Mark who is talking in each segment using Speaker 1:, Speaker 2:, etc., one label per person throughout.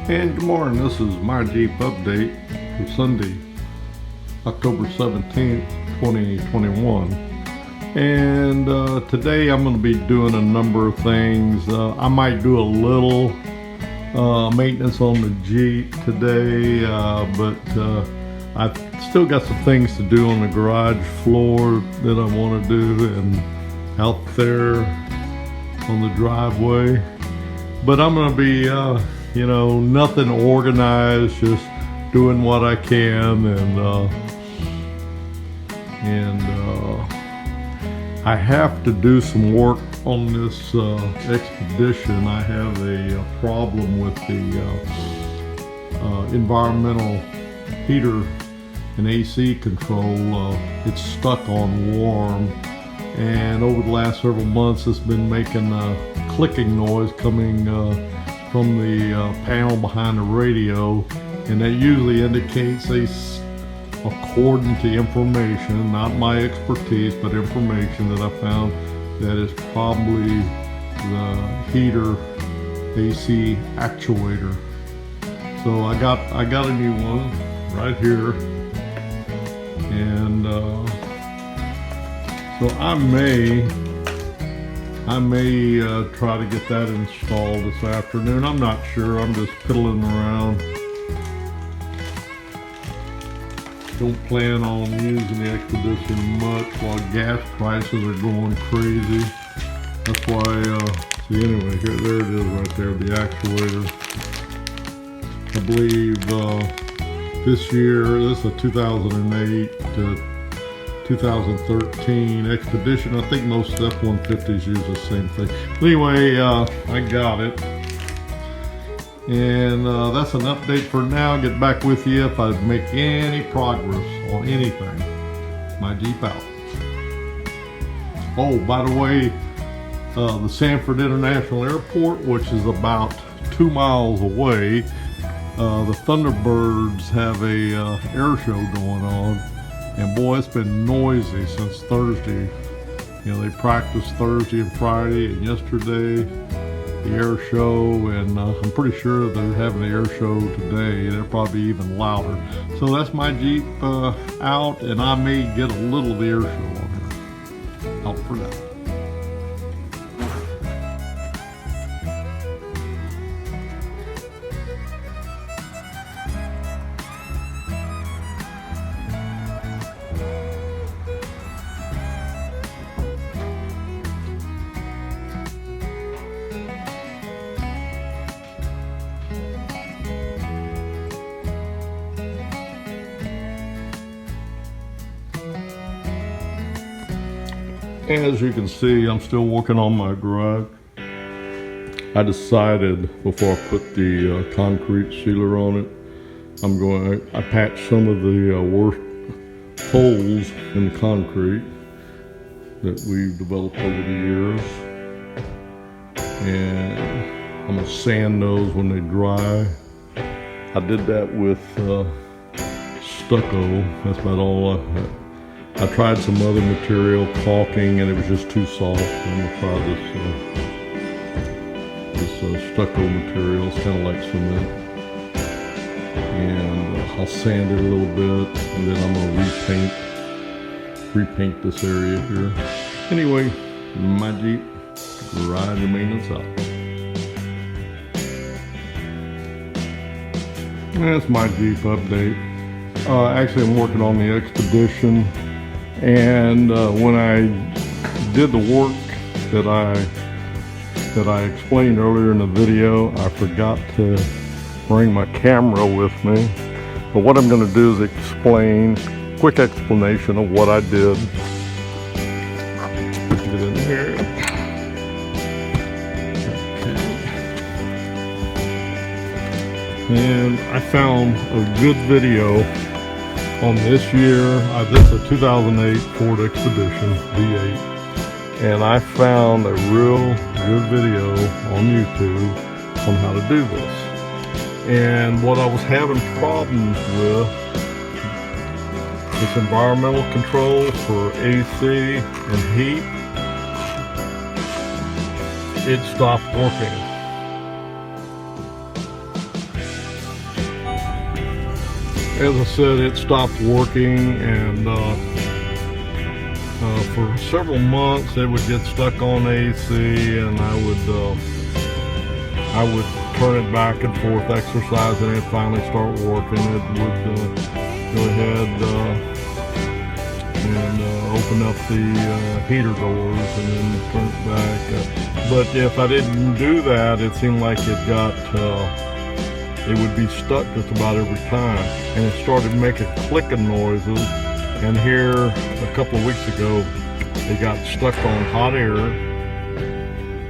Speaker 1: And good morning, this is my Jeep update for Sunday, October 17th, 2021. And today I'm going to be doing a number of things. I might do a little maintenance on the Jeep today, but I've still got some things to do on the garage floor that I want to do and out there on the driveway. But I'm going to be nothing organized, just doing what I can, and I have to do some work on this expedition. I have a problem with the environmental heater and AC control. It's stuck on warm, and over the last several months it's been making a clicking noise coming from the panel behind the radio, and that usually indicates according to information, not my expertise, but information that I found, that is probably the heater AC actuator. So I got a new one right here, and so I may try to get that installed this afternoon. I'm not sure. I'm just piddling around. Don't plan on using the Expedition much while gas prices are going crazy. That's why, see, anyway, there it is right there, the actuator. I believe this year, this is a 2008 to 2013 Expedition. I think most F-150s use the same thing. Anyway, I got it. And that's an update for now. Get back with you if I make any progress on anything. My Jeep out. Oh, by the way, the Sanford International Airport, which is about 2 miles away, the Thunderbirds have a air show going on. And boy, it's been noisy since Thursday. They practiced Thursday and Friday, and yesterday the air show, and I'm pretty sure they're having the air show today. They're probably even louder. So that's my Jeep out, and I may get a little of the air show on here. Out for now. As you can see, I'm still working on my garage. I decided before I put the concrete sealer on it, I patched some of the worst holes in the concrete that we've developed over the years, and I'm gonna sand those when they dry. I did that with stucco. That's about all I tried some other material, caulking, and it was just too soft. I'm gonna try this stucco material. It's kind of like cement, and I'll sand it a little bit, and then I'm gonna repaint this area here. Anyway, my Jeep garage and maintenance out. That's my Jeep update. Actually, I'm working on the Expedition. And when I did the work that I explained earlier in the video, I forgot to bring my camera with me. But what I'm going to do is explain, quick explanation of what I did. Get it in here. Okay. And I found a good video on this year. This is a 2008 Ford Expedition V8, and I found a real good video on YouTube on how to do this. And what I was having problems with, this environmental control for AC and heat, it stopped working. as I said, it stopped working, and for several months it would get stuck on AC, and I would turn it back and forth, exercise, and it'd finally start working. It would go ahead and open up the heater doors and then turn it back. But if I didn't do that, it seemed like it would be stuck just about every time, and it started making clicking noises. And here a couple of weeks ago, it got stuck on hot air,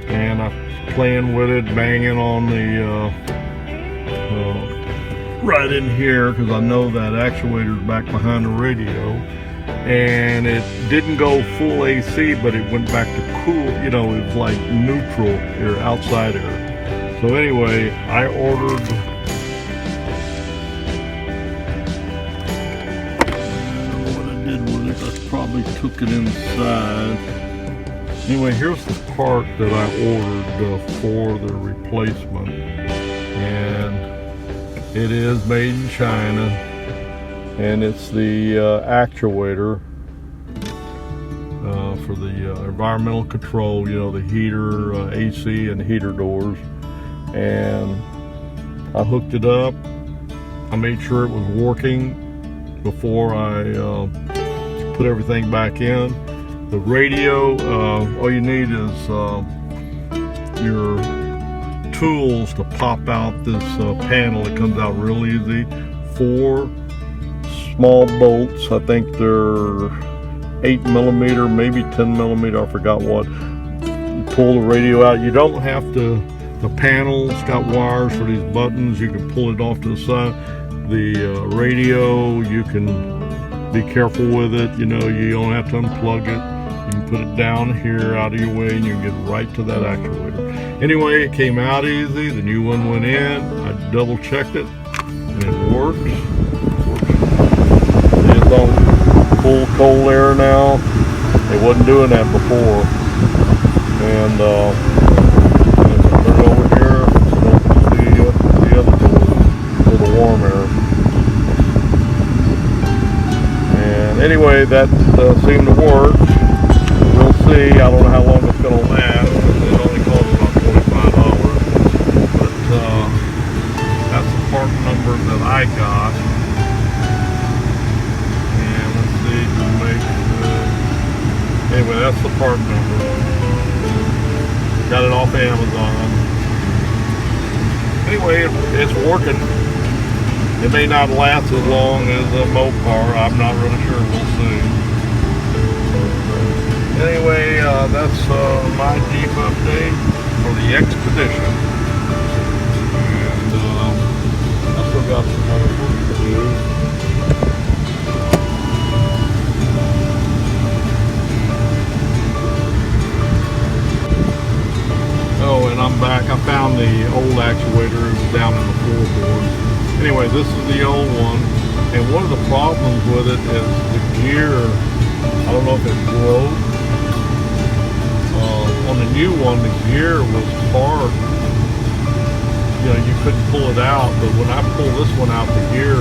Speaker 1: and I was playing with it, banging on the right in here, because I know that actuator is back behind the radio, and it didn't go full AC, but it went back to cool. You know, it was like neutral air, outside air. So anyway, I ordered probably took it inside. Anyway, here's the part that I ordered for the replacement, and it is made in China, and it's the actuator for the environmental control, you know, the heater, AC and heater doors. And I hooked it up. I made sure it was working before I put everything back in. The radio, all you need is your tools to pop out this panel. It comes out real easy. 4 small bolts. I think they're 8mm, maybe 10mm, I forgot what. You pull the radio out. You don't have to, the panel's got wires for these buttons. You can pull it off to the side. The radio, you can be careful with it, you know, you don't have to unplug it. You can put it down here out of your way, and you can get right to that actuator. Anyway, it came out easy. The new one went in. I double checked it, and it works. It's on full cold air now. It wasn't doing that before. And turn it over here, and open the other door for the warm air. Anyway, that seemed to work. We'll see. I don't know how long it's going to last. It only costs about $25. But that's the part number that I got. And let's see to make anyway, that's the part number. Got it off Amazon. Anyway, it's working. It may not last as long as a Mopar. I'm not really sure. We'll see. Anyway, that's my Jeep update for the Expedition. And I still got some other work to do. Oh, and I'm back. I found the old actuator. It was down in the floorboard. Anyway, this is the old one, and one of the problems with it is the gear. I don't know if it broke. On the new one, the gear was hard. You know, you couldn't pull it out, but when I pull this one out, the gear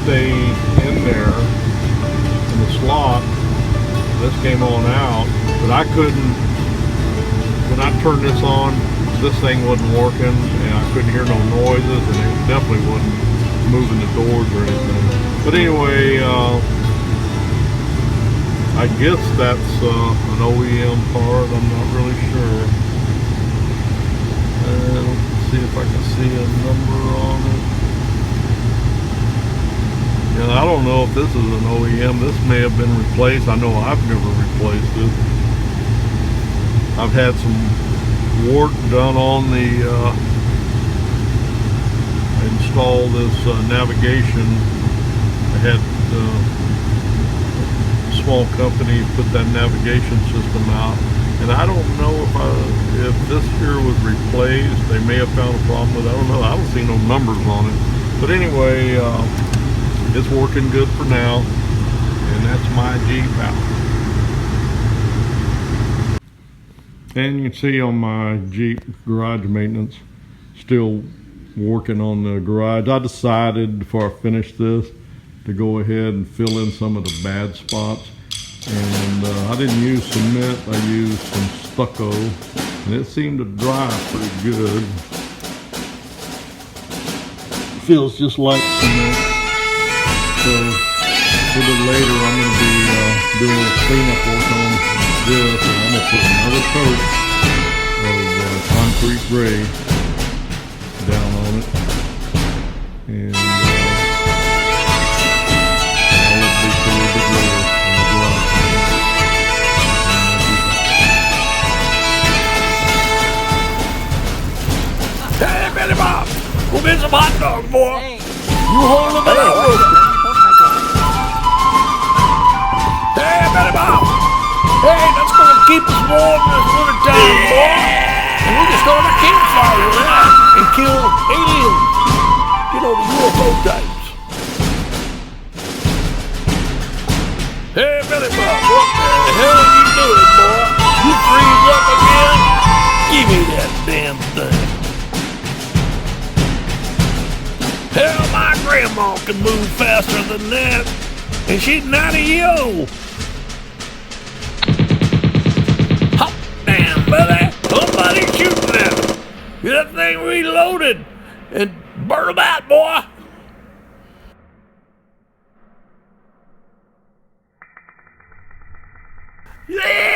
Speaker 1: stayed in there in the slot. This came on out, but I couldn't. When I turned this on, this thing wasn't working, and I couldn't hear no noises, and it definitely wasn't moving the doors or anything. But anyway, I guess that's an OEM part. I'm not really sure. Let's see if I can see a number on it. Yeah, I don't know if this is an OEM. This may have been replaced. I know I've never replaced it. I've had some work done on the install this navigation. I had a small company put that navigation system out, and I don't know if this here was replaced. They may have found a problem with it. I don't know. I don't see no numbers on it, but anyway, it's working good for now, and that's my Jeep out. And you can see on my Jeep garage maintenance, still working on the garage. I decided before I finished this to go ahead and fill in some of the bad spots. And I didn't use cement, I used some stucco, and it seemed to dry pretty good. Feels just like cement. So a little later I'm going to be doing a little cleanup work on this, and I'm going to put another coat of concrete gray down on it. And I'll let this a little bit later on the garage.
Speaker 2: Hey, Billy Bob! Go get some hot dogs, boy!
Speaker 3: Hey.
Speaker 2: You hold them up! Hey, Billy Bob! Hey, that's gonna keep us warm this winter time, boy! And we can start a campfire with that and kill aliens! You know, the UFO types. Hey, Billy Bob, what the hell are you doing, boy? You freeze up again? Give me that damn thing. Hell, my grandma can move faster than that, and she's 90 years old. Hot damn, Billy! Somebody's shooting at us. Get that thing reloaded and burn them out, boy. Yeah!